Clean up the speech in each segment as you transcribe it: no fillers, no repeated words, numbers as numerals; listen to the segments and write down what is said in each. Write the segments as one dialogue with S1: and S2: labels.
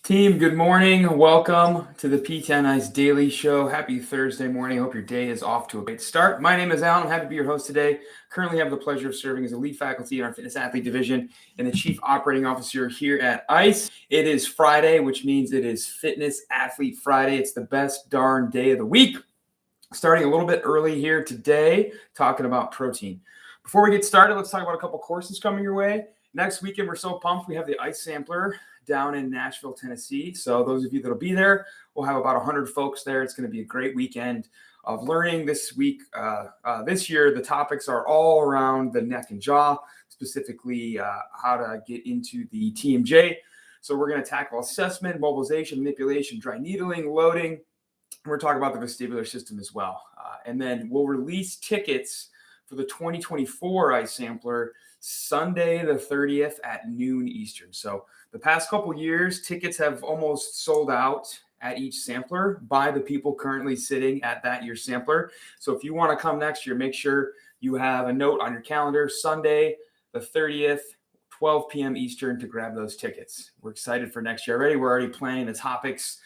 S1: Team, good morning. Welcome to the P10 Ice Daily Show. Happy Thursday morning. I hope your day is off to a great start. My name is Alan. I'm happy to be your host today. Currently have the pleasure of serving as a lead faculty in our fitness athlete division and the chief operating officer here at ICE. It is Friday, which means it is Fitness Athlete Friday. It's the best darn day of the week. Starting a little bit early here today, talking about protein. Before we get started, let's talk about a couple courses coming your way. Next weekend, we're so pumped. We have the ICE Sampler down in Nashville, Tennessee. So those of you that'll be there, we'll have about 100 folks there. It's going to be a great weekend of learning this week. This year, the topics are all around the neck and jaw, specifically how to get into the TMJ. So we're going to tackle assessment, mobilization, manipulation, dry needling, loading. We're talking about the vestibular system as well. And then we'll release tickets for the 2024 ICE Sampler Sunday the 30th at noon Eastern. So the past couple years, tickets have almost sold out at each sampler by the people currently sitting at that year's sampler. So if you want to come next year, make sure you have a note on your calendar, Sunday the 30th, 12 p.m. Eastern, to grab those tickets. We're excited for next year already. We're already planning the topics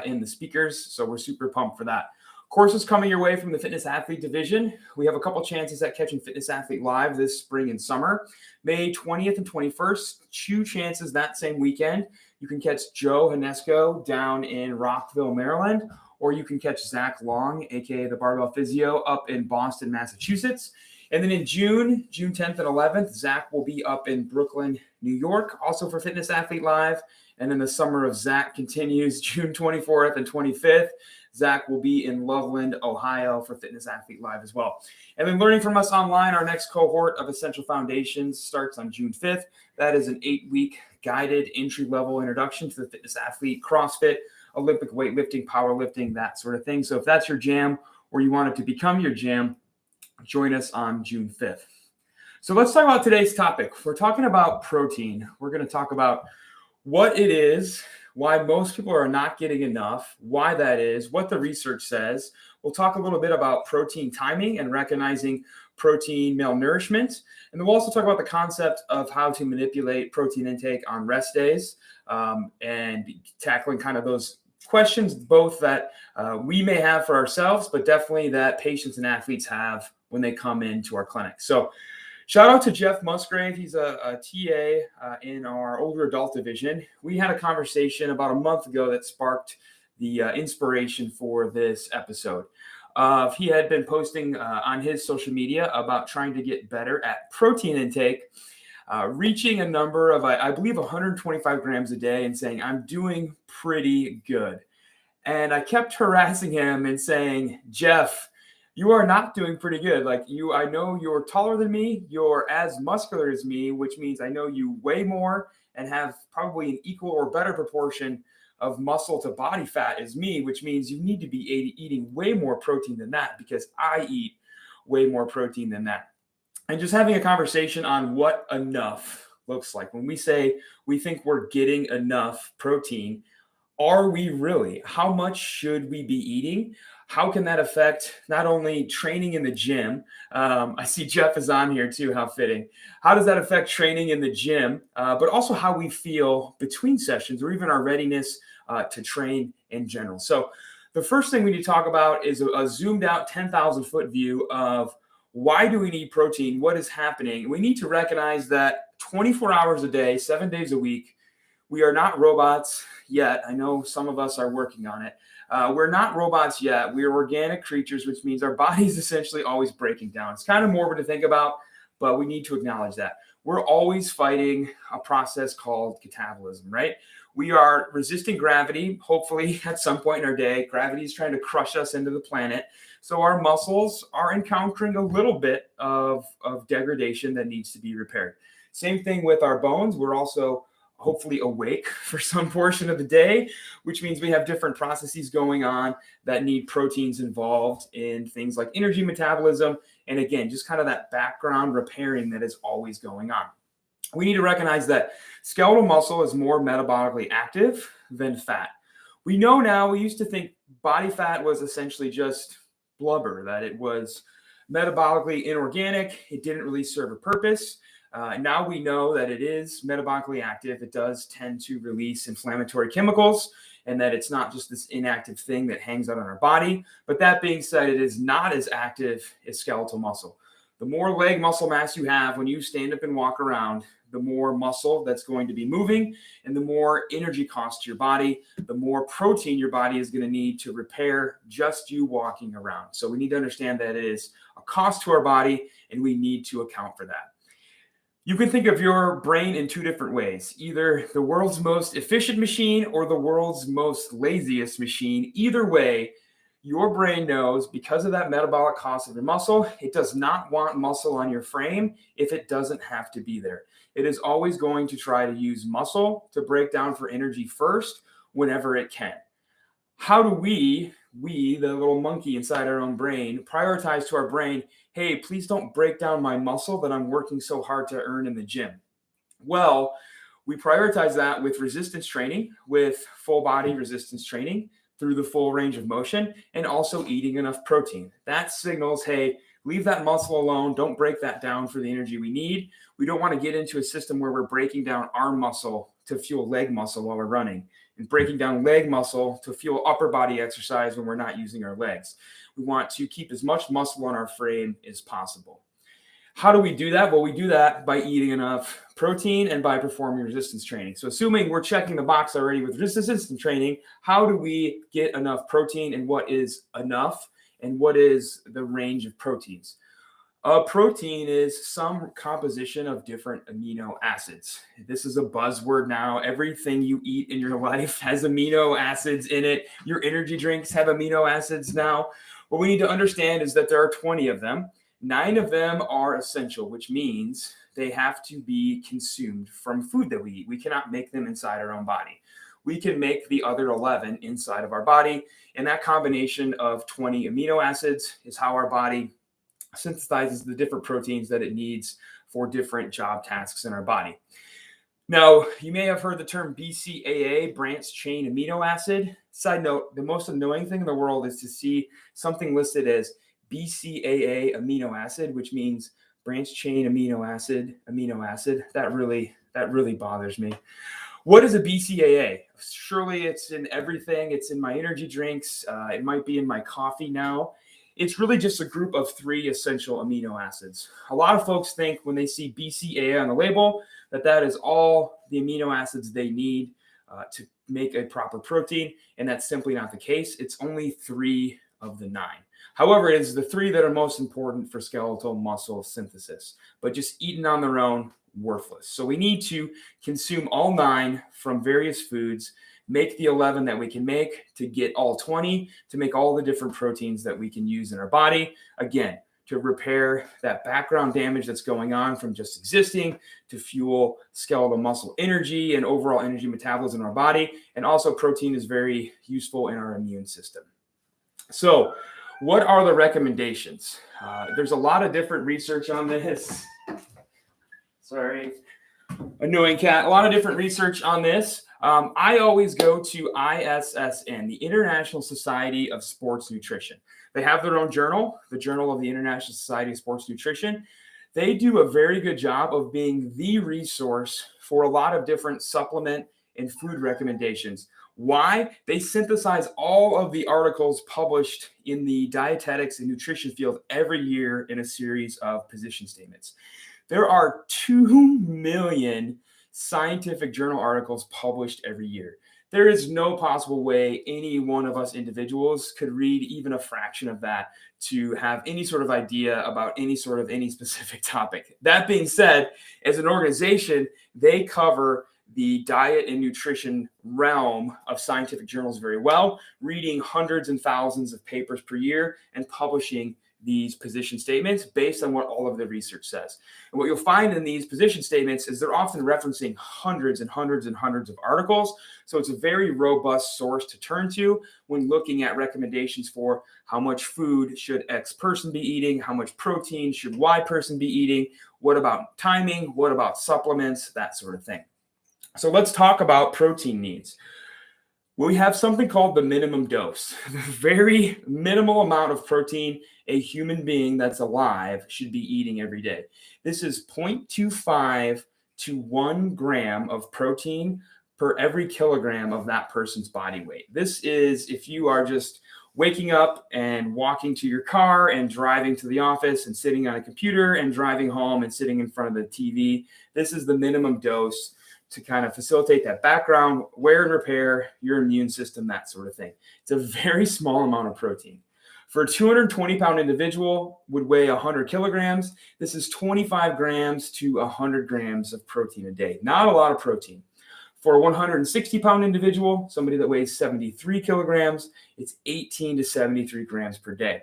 S1: in the speakers, so we're super pumped for that. Courses coming your way from the Fitness Athlete Division. We have a couple chances at catching Fitness Athlete live this spring and summer. May 20th and 21st, 2 chances that same weekend. You can catch Joe Hanesco down in Rockville, Maryland, or you can catch Zach Long, aka the Barbell Physio, up in Boston, Massachusetts. And then in June 10th and 11th, Zach will be up in Brooklyn, New York, also for Fitness Athlete Live. And then the summer of Zach continues June 24th and 25th. Zach will be in Loveland, Ohio for Fitness Athlete Live as well. And then learning from us online, our next cohort of Essential Foundations starts on June 5th. That is an 8-week guided entry-level introduction to the fitness athlete, CrossFit, Olympic weightlifting, powerlifting, that sort of thing. So if that's your jam or you want it to become your jam, join us on June 5th. So let's talk about today's topic. We're talking about protein. We're going to talk about what it is, why most people are not getting enough, why that is, what the research says. We'll talk a little bit about protein timing and recognizing protein malnourishment. And then we'll also talk about the concept of how to manipulate protein intake on rest days and tackling kind of those questions, both that we may have for ourselves, but definitely that patients and athletes have when they come into our clinic. So shout out to Jeff Musgrave. He's a TA in our older adult division. We had a conversation about a month ago that sparked the inspiration for this episode. He had been posting on his social media about trying to get better at protein intake, reaching a number of, I believe, 125 grams a day and saying, I'm doing pretty good. And I kept harassing him and saying, Jeff, you are not doing pretty good. Like I know you're taller than me. You're as muscular as me, which means I know you weigh more and have probably an equal or better proportion of muscle to body fat as me, which means you need to be eating way more protein than that because I eat way more protein than that. And just having a conversation on what enough looks like. When we say we think we're getting enough protein, are we really? How much should we be eating? How can that affect not only training in the gym? I see Jeff is on here too. How fitting. How does that affect training in the gym, but also how we feel between sessions or even our readiness to train in general? So the first thing we need to talk about is a zoomed out 10,000 foot view of why do we need protein? What is happening? We need to recognize that 24 hours a day, 7 days a week, we are not robots yet. I know some of us are working on it. We're not robots yet. We are organic creatures, which means our body is essentially always breaking down. It's kind of morbid to think about, but we need to acknowledge that. We're always fighting a process called catabolism, right? We are resisting gravity, hopefully at some point in our day. Gravity is trying to crush us into the planet. So our muscles are encountering a little bit of degradation that needs to be repaired. Same thing with our bones. We're also hopefully awake for some portion of the day, which means we have different processes going on that need proteins involved in things like energy metabolism. And again, just kind of that background repairing that is always going on. We need to recognize that skeletal muscle is more metabolically active than fat. We know now, we used to think body fat was essentially just blubber, that it was metabolically inorganic. It didn't really serve a purpose. Now we know that it is metabolically active. It does tend to release inflammatory chemicals, and that it's not just this inactive thing that hangs out on our body. But that being said, it is not as active as skeletal muscle. The more leg muscle mass you have when you stand up and walk around, the more muscle that's going to be moving, and the more energy cost to your body, the more protein your body is going to need to repair just you walking around. So we need to understand that it is a cost to our body, and we need to account for that. You can think of your brain in two different ways, either the world's most efficient machine or the world's most laziest machine. Either way, your brain knows, because of that metabolic cost of your muscle, it does not want muscle on your frame if it doesn't have to be there. It is always going to try to use muscle to break down for energy first whenever it can. How do we, the little monkey inside our own brain, prioritize to our brain, hey, please don't break down my muscle that I'm working so hard to earn in the gym? Well, we prioritize that with resistance training, with full body resistance training through the full range of motion, and also eating enough protein. That signals, hey, leave that muscle alone. Don't break that down for the energy we need. We don't want to get into a system where we're breaking down arm muscle to fuel leg muscle while we're running, and breaking down leg muscle to fuel upper body exercise when we're not using our legs. We want to keep as much muscle on our frame as possible. How do we do that? Well, we do that by eating enough protein and by performing resistance training. So assuming we're checking the box already with resistance training, how do we get enough protein, and what is enough, and what is the range of proteins? Protein is some composition of different amino acids. This is a buzzword now. Everything you eat in your life has amino acids in it. Your energy drinks have amino acids now. What we need to understand is that there are 20 of them. 9 of them are essential, which means they have to be consumed from food that we eat. We cannot make them inside our own body. We can make the other 11 inside of our body, and that combination of 20 amino acids is how our body synthesizes the different proteins that it needs for different job tasks in our body. Now, you may have heard the term BCAA, branched chain amino acid. Side note, the most annoying thing in the world is to see something listed as BCAA amino acid, which means branched chain amino acid. That really bothers me. What is a BCAA? Surely it's in everything. It's in my energy drinks. It might be in my coffee now. It's really just a group of 3 essential amino acids. A lot of folks think when they see BCAA on the label that is all the amino acids they need to make a proper protein, and that's simply not the case. It's only 3 of the 9. However, it is the 3 that are most important for skeletal muscle synthesis, but just eaten on their own, worthless. So we need to consume all 9 from various foods, make the 11 that we can make to get all 20, to make all the different proteins that we can use in our body. Again, to repair that background damage that's going on from just existing, to fuel skeletal muscle energy and overall energy metabolism in our body. And also protein is very useful in our immune system. So what are the recommendations? There's a lot of different research on this. Sorry, annoying cat. A lot of different research on this. I always go to ISSN, the International Society of Sports Nutrition. They have their own journal, the Journal of the International Society of Sports Nutrition. They do a very good job of being the resource for a lot of different supplement and food recommendations. Why? They synthesize all of the articles published in the dietetics and nutrition field every year in a series of position statements. There are 2 million scientific journal articles published every year. There is no possible way any one of us individuals could read even a fraction of that to have any sort of idea about any specific topic. That being said, as an organization, they cover the diet and nutrition realm of scientific journals very well, reading hundreds and thousands of papers per year and publishing these position statements based on what all of the research says. And what you'll find in these position statements is they're often referencing hundreds and hundreds and hundreds of articles. So it's a very robust source to turn to when looking at recommendations for how much food should X person be eating, how much protein should Y person be eating, what about timing, what about supplements, that sort of thing. So let's talk about protein needs. We have something called the minimum dose, the very minimal amount of protein a human being that's alive should be eating every day. This is 0.25 to 1 gram of protein per every kilogram of that person's body weight. This is if you are just waking up and walking to your car and driving to the office and sitting on a computer and driving home and sitting in front of the TV. This is the minimum dose to kind of facilitate that background, wear and repair, your immune system, that sort of thing. It's a very small amount of protein. For a 220-pound individual would weigh 100 kilograms. This is 25 grams to 100 grams of protein a day. Not a lot of protein. For a 160-pound individual, somebody that weighs 73 kilograms, it's 18 to 73 grams per day.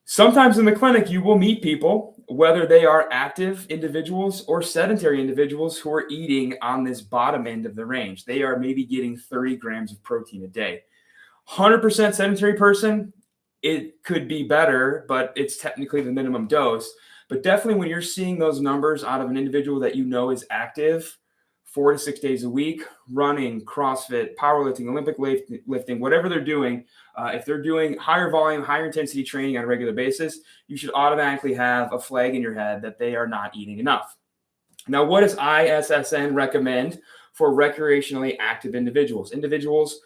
S1: Sometimes in the clinic, you will meet people, whether they are active individuals or sedentary individuals who are eating on this bottom end of the range. They are maybe getting 30 grams of protein a day. 100% sedentary person, it could be better, but it's technically the minimum dose. But definitely when you're seeing those numbers out of an individual that you know is active 4 to 6 days a week, running, CrossFit, powerlifting, Olympic lifting, whatever they're doing, if they're doing higher volume, higher intensity training on a regular basis, you should automatically have a flag in your head that they are not eating enough. Now, what does ISSN recommend for recreationally active individuals? Individuals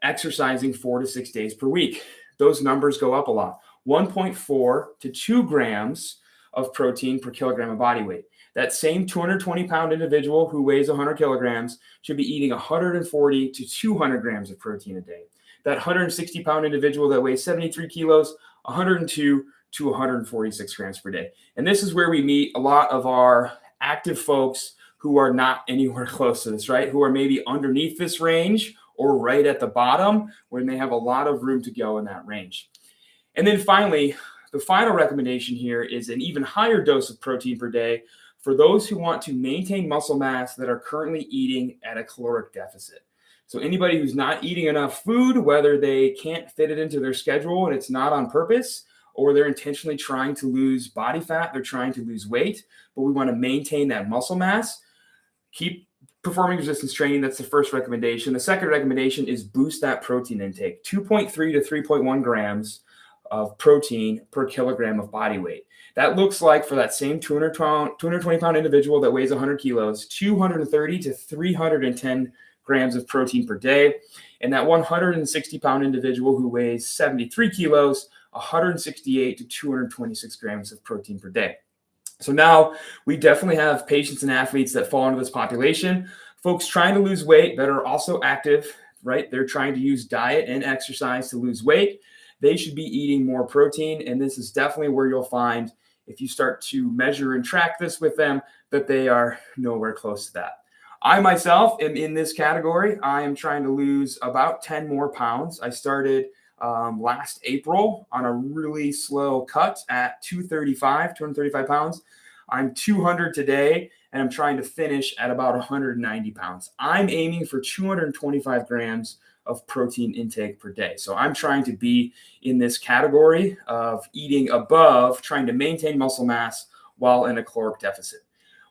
S1: exercising 4 to 6 days per week. Those numbers go up a lot. 1.4 to 2 grams of protein per kilogram of body weight. That same 220-pound individual who weighs 100 kilograms should be eating 140 to 200 grams of protein a day. That 160-pound individual that weighs 73 kilos, 102 to 146 grams per day. And this is where we meet a lot of our active folks who are not anywhere close to this, right? Who are maybe underneath this range or right at the bottom when they have a lot of room to go in that range. And then finally, the final recommendation here is an even higher dose of protein per day for those who want to maintain muscle mass that are currently eating at a caloric deficit. So anybody who's not eating enough food, whether they can't fit it into their schedule and it's not on purpose, or they're intentionally trying to lose body fat, they're trying to lose weight, but we want to maintain that muscle mass, keep performing resistance training. That's the first recommendation. The second recommendation is boost that protein intake, 2.3 to 3.1 grams of protein per kilogram of body weight. That looks like for that same 220-pound individual that weighs 100 kilos, 230 to 310 grams of protein per day. And that 160-pound individual who weighs 73 kilos, 168 to 226 grams of protein per day. So now we definitely have patients and athletes that fall into this population, folks trying to lose weight that are also active, right? They're trying to use diet and exercise to lose weight. They should be eating more protein. And this is definitely where you'll find, if you start to measure and track this with them, that they are nowhere close to that. I myself am in this category. I am trying to lose about 10 more pounds. I started last April on a really slow cut at 235 pounds. I'm 200 today, and I'm trying to finish at about 190 pounds. I'm aiming for 225 grams of protein intake per day. So I'm trying to be in this category of eating above, trying to maintain muscle mass while in a caloric deficit.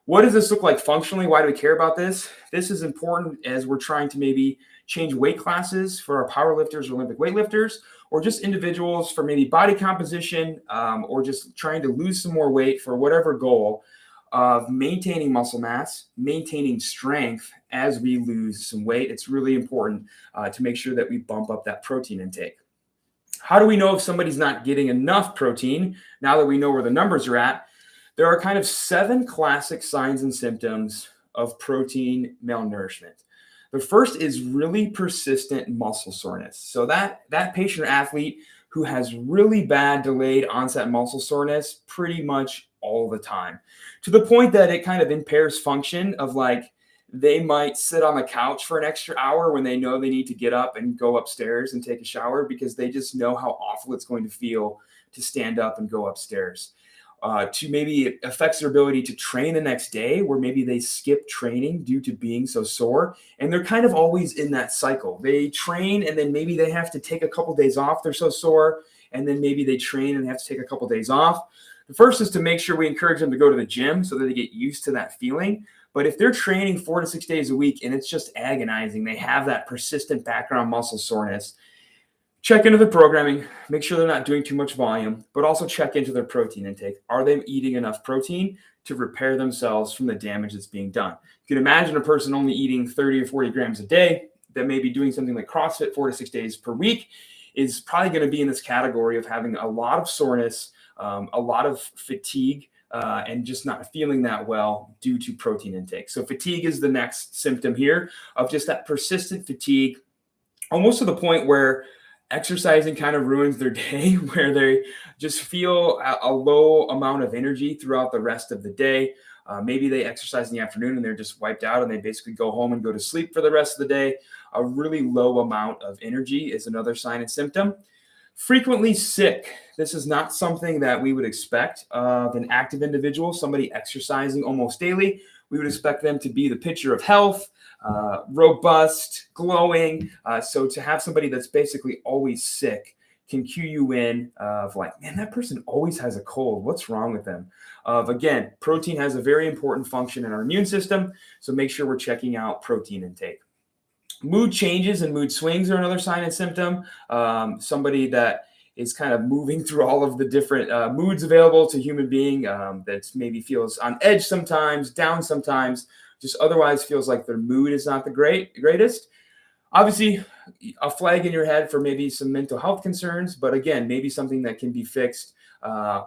S1: What does this look like functionally? Why do we care about this? This is important as we're trying to maybe change weight classes for our power lifters or Olympic weightlifters, or just individuals for maybe body composition, or just trying to lose some more weight for whatever goal of maintaining muscle mass, maintaining strength as we lose some weight. It's really important to make sure that we bump up that protein intake. How do we know if somebody's not getting enough protein now that we know where the numbers are at? There are kind of 7 classic signs and symptoms of protein malnourishment. The first is really persistent muscle soreness. So that patient or athlete who has really bad delayed onset muscle soreness pretty much all the time, to the point that it kind of impairs function of, like, they might sit on the couch for an extra hour when they know they need to get up and go upstairs and take a shower because they just know how awful it's going to feel to stand up and go upstairs. To maybe it affects their ability to train the next day, where maybe they skip training due to being so sore. And they're kind of always in that cycle. They train and then maybe they have to take a couple days off. They're so sore. And then maybe they train and have to take a couple days off. The first is to make sure we encourage them to go to the gym so that they get used to that feeling. But if they're training 4 to 6 days a week and it's just agonizing, they have that persistent background muscle soreness, check into the programming, make sure they're not doing too much volume, but also check into their protein intake. Are they eating enough protein to repair themselves from the damage that's being done? You can imagine a person only eating 30 or 40 grams a day that may be doing something like CrossFit 4 to 6 days per week is probably going to be in this category of having a lot of soreness, a lot of fatigue, and just not feeling that well due to protein intake. So fatigue is the next symptom here of just that persistent fatigue, almost to the point where exercising kind of ruins their day, where they just feel a low amount of energy throughout the rest of the day. Maybe they exercise in the afternoon and they're just wiped out and they basically go home and go to sleep for the rest of the day. A really low amount of energy is another sign and symptom. Frequently sick. This is not something that we would expect of an active individual, somebody exercising almost daily. We would expect them to be the picture of health, robust, glowing. So to have somebody that's basically always sick can cue you in of like, man, that person always has a cold. What's wrong with them? Again, protein has a very important function in our immune system. So make sure we're checking out protein intake. Mood changes and mood swings are another sign and symptom. Somebody that is kind of moving through all of the different moods available to human being, that maybe feels on edge sometimes, down sometimes, just otherwise feels like their mood is not the greatest. Obviously, a flag in your head for maybe some mental health concerns, but again, maybe something that can be fixed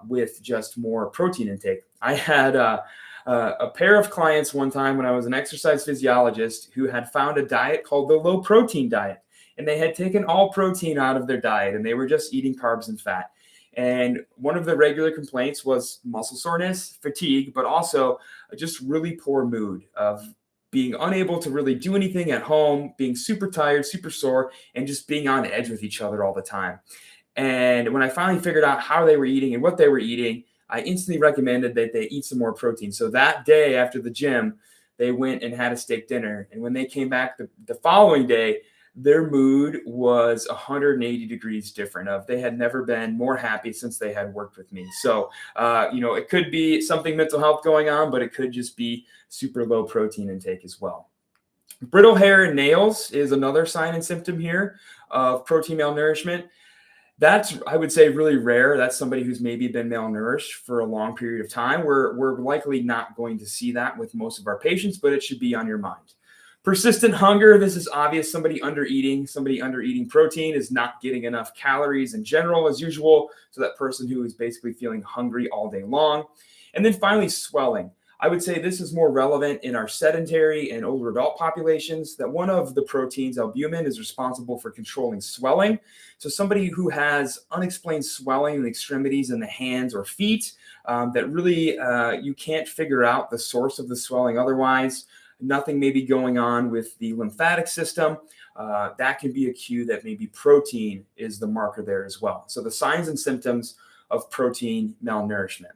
S1: with just more protein intake. I had a pair of clients one time when I was an exercise physiologist who had found a diet called the low protein diet. And they had taken all protein out of their diet and they were just eating carbs and fat. And one of the regular complaints was muscle soreness, fatigue, but also just really poor mood of being unable to really do anything at home, being super tired, super sore, and just being on edge with each other all the time. And when I finally figured out how they were eating and what they were eating, I instantly recommended that they eat some more protein. So that day after the gym, they went and had a steak dinner. And when they came back the following day, their mood was 180 degrees different. They had never been more happy since they had worked with me. So, it could be something mental health going on, but it could just be super low protein intake as well. Brittle hair and nails is another sign and symptom here of protein malnourishment. That's, I would say, really rare. That's somebody who's maybe been malnourished for a long period of time. We're likely not going to see that with most of our patients, but it should be on your mind. Persistent hunger, this is obvious. Somebody undereating protein is not getting enough calories in general as usual. So that person who is basically feeling hungry all day long. And then finally, swelling. I would say this is more relevant in our sedentary and older adult populations, that one of the proteins, albumin, is responsible for controlling swelling. So somebody who has unexplained swelling in the extremities in the hands or feet, that really you can't figure out the source of the swelling otherwise, nothing may be going on with the lymphatic system, that can be a cue that maybe protein is the marker there as well. So the signs and symptoms of protein malnourishment.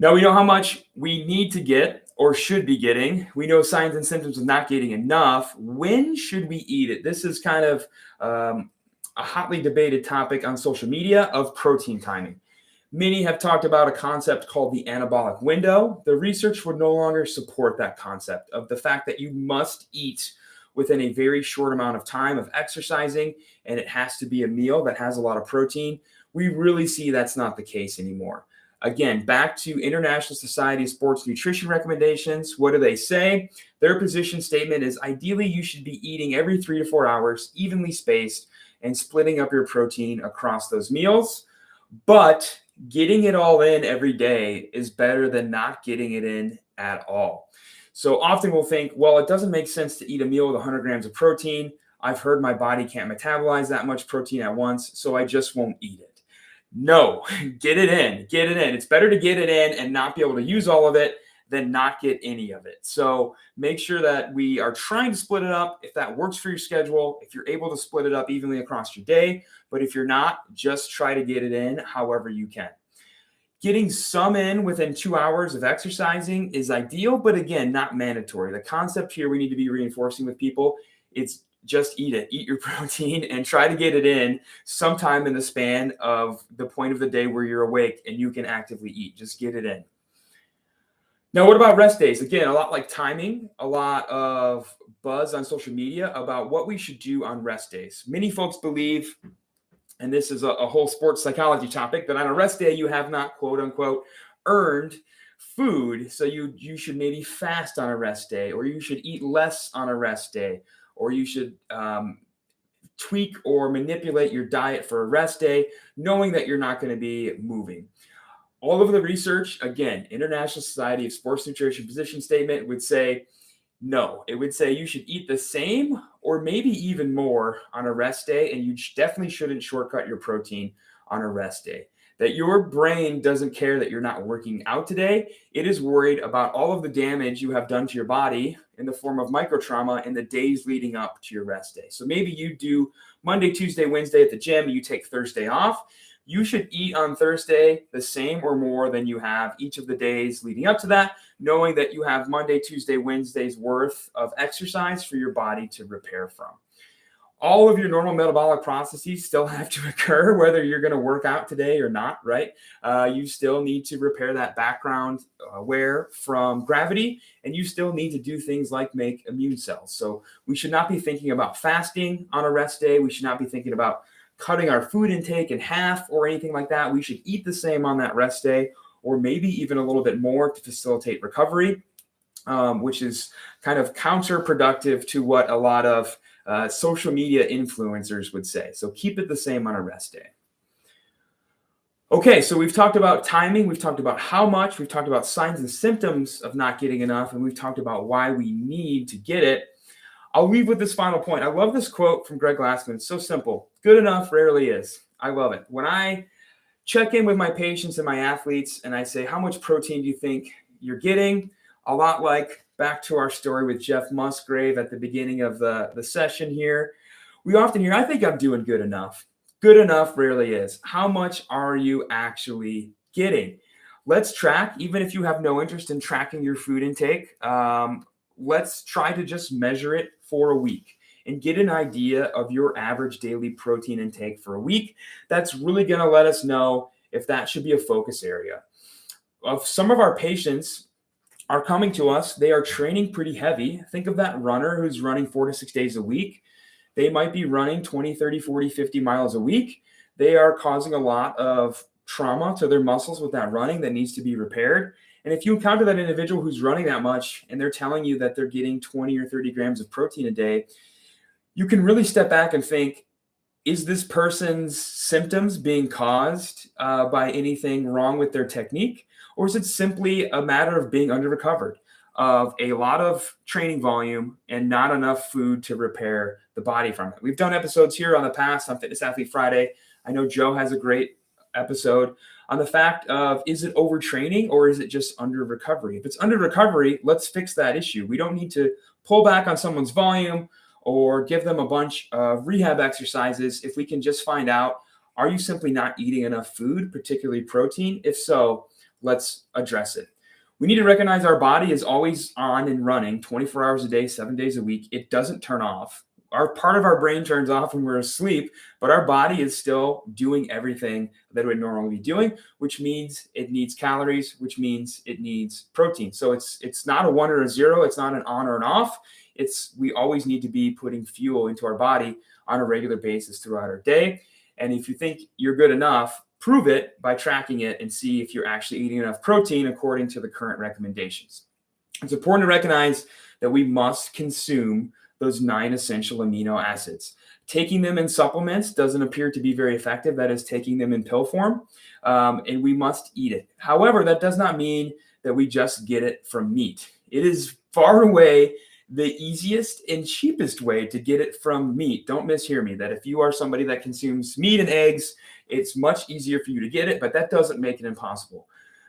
S1: Now we know how much we need to get or should be getting. We know signs and symptoms of not getting enough. When should we eat it? This is kind of a hotly debated topic on social media of protein timing. Many have talked about a concept called the anabolic window. The research would no longer support that concept of the fact that you must eat within a very short amount of time of exercising, and it has to be a meal that has a lot of protein. We really see that's not the case anymore. Again, back to International Society of Sports Nutrition recommendations. What do they say? Their position statement is ideally you should be eating every 3 to 4 hours, evenly spaced, and splitting up your protein across those meals. But getting it all in every day is better than not getting it in at all. So often we'll think, well, it doesn't make sense to eat a meal with 100 grams of protein. I've heard my body can't metabolize that much protein at once, so I just won't eat it. No, get it in. It's better to get it in and not be able to use all of it than not get any of it. So make sure that we are trying to split it up if that works for your schedule, if you're able to split it up evenly across your day. But if you're not, just try to get it in however you can. Getting some in within 2 hours of exercising is ideal, but again, not mandatory. The concept here we need to be reinforcing with people, it's just eat it, eat your protein and try to get it in sometime in the span of the point of the day where you're awake and you can actively eat. Just get it in. Now, what about rest days? Again, a lot like timing, a lot of buzz on social media about what we should do on rest days. Many folks believe, and this is a whole sports psychology topic, that on a rest day, you have not, quote unquote, earned food. So you should maybe fast on a rest day, or you should eat less on a rest day, or you should tweak or manipulate your diet for a rest day, knowing that you're not going to be moving. All of the research, again, International Society of Sports Nutrition position statement would say no. It would say you should eat the same or maybe even more on a rest day, and you definitely shouldn't shortcut your protein on a rest day. That your brain doesn't care that you're not working out today. It is worried about all of the damage you have done to your body in the form of micro trauma in the days leading up to your rest day. So maybe you do Monday, Tuesday, Wednesday at the gym, you take Thursday off. You should eat on Thursday the same or more than you have each of the days leading up to that, knowing that you have Monday, Tuesday, Wednesday's worth of exercise for your body to repair from. All of your normal metabolic processes still have to occur, whether you're going to work out today or not, right? You still need to repair that background wear from gravity, and you still need to do things like make immune cells. So we should not be thinking about fasting on a rest day. We should not be thinking about cutting our food intake in half or anything like that. We should eat the same on that rest day, or maybe even a little bit more to facilitate recovery, which is kind of counterproductive to what a lot of social media influencers would say. So keep it the same on a rest day. Okay, so we've talked about timing, we've talked about how much, we've talked about signs and symptoms of not getting enough, and we've talked about why we need to get it. I'll leave with this final point. I love this quote from Greg Glassman. It's so simple. Good enough rarely is. I love it. When I check in with my patients and my athletes and I say, how much protein do you think you're getting? A lot like back to our story with Jeff Musgrave at the beginning of the session here. We often hear, I think I'm doing good enough. Good enough rarely is. How much are you actually getting? Let's track, even if you have no interest in tracking your food intake. Let's try to just measure it for a week and get an idea of your average daily protein intake for a week. That's really going to let us know if that should be a focus area. Of some of our patients are coming to us, they are training pretty heavy. Think of that runner who's running 4 to 6 days a week. They might be running 20, 30, 40, 50 miles a week. They are causing a lot of trauma to their muscles with that running that needs to be repaired. And if you encounter that individual who's running that much and they're telling you that they're getting 20 or 30 grams of protein a day, you can really step back and think, is this person's symptoms being caused by anything wrong with their technique? Or is it simply a matter of being under-recovered, of a lot of training volume and not enough food to repair the body from it? We've done episodes here on the past on Fitness Athlete Friday. I know Joe has a great episode on the fact of, is it overtraining or is it just under recovery? If it's under recovery, let's fix that issue. We don't need to pull back on someone's volume or give them a bunch of rehab exercises. If we can just find out, are you simply not eating enough food, particularly protein? If so, let's address it. We need to recognize our body is always on and running 24 hours a day, 7 days a week. It doesn't turn off. Our part of our brain turns off when we're asleep, but our body is still doing everything that it would normally be doing, which means it needs calories, which means it needs protein. So it's not a 1 or a 0. It's not an on or an off. We always need to be putting fuel into our body on a regular basis throughout our day. And if you think you're good enough, prove it by tracking it and see if you're actually eating enough protein according to the current recommendations. It's important to recognize that we must consume those 9 essential amino acids. Taking them in supplements doesn't appear to be very effective. That is taking them in pill form, and we must eat it. However, that does not mean that we just get it from meat. It is far away the easiest and cheapest way to get it from meat. Don't mishear me, that if you are somebody that consumes meat and eggs, it's much easier for you to get it, but that doesn't make it impossible.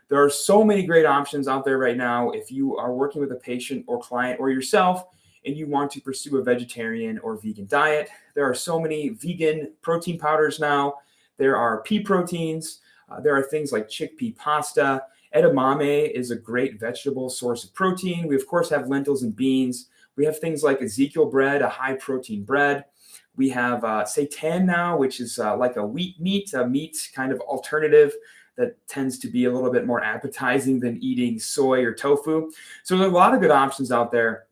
S1: There are so many great options out there right now. If you are working with a patient or client or yourself and you want to pursue a vegetarian or vegan diet, there are so many vegan protein powders now. There are pea proteins. There are things like chickpea pasta. Edamame is a great vegetable source of protein. We, of course, have lentils and beans. We have things like Ezekiel bread, a high-protein bread. We have seitan now, which is like a wheat meat, a meat kind of alternative that tends to be a little bit more appetizing than eating soy or tofu. So there's a lot of good options out there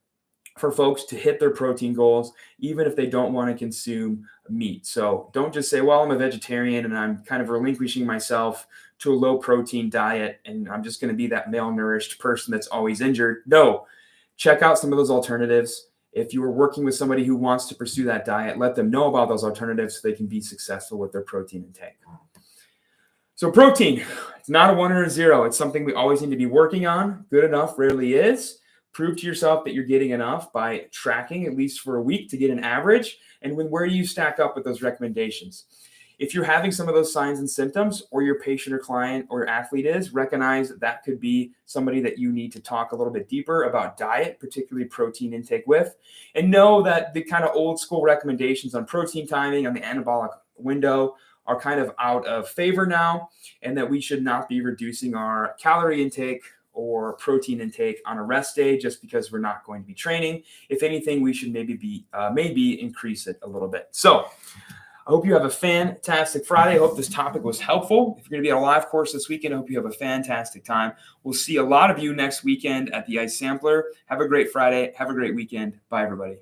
S1: for folks to hit their protein goals, even if they don't want to consume meat. So don't just say, well, I'm a vegetarian and I'm kind of relinquishing myself to a low protein diet and I'm just going to be that malnourished person that's always injured. No, check out some of those alternatives. If you are working with somebody who wants to pursue that diet, let them know about those alternatives so they can be successful with their protein intake. So protein, it's not a 1 or a 0. It's something we always need to be working on. Good enough rarely is. Prove to yourself that you're getting enough by tracking at least for a week to get an average, and where you stack up with those recommendations. If you're having some of those signs and symptoms, or your patient or client or athlete is, recognize that could be somebody that you need to talk a little bit deeper about diet, particularly protein intake with, and know that the kind of old school recommendations on protein timing on the anabolic window are kind of out of favor now, and that we should not be reducing our calorie intake or protein intake on a rest day just because we're not going to be training. If anything, we should maybe increase it a little bit. So I hope you have a fantastic Friday. I hope this topic was helpful. If you're going to be at a live course this weekend, I hope you have a fantastic time. We'll see a lot of you next weekend at the Ice Sampler. Have a great Friday. Have a great weekend. Bye, everybody.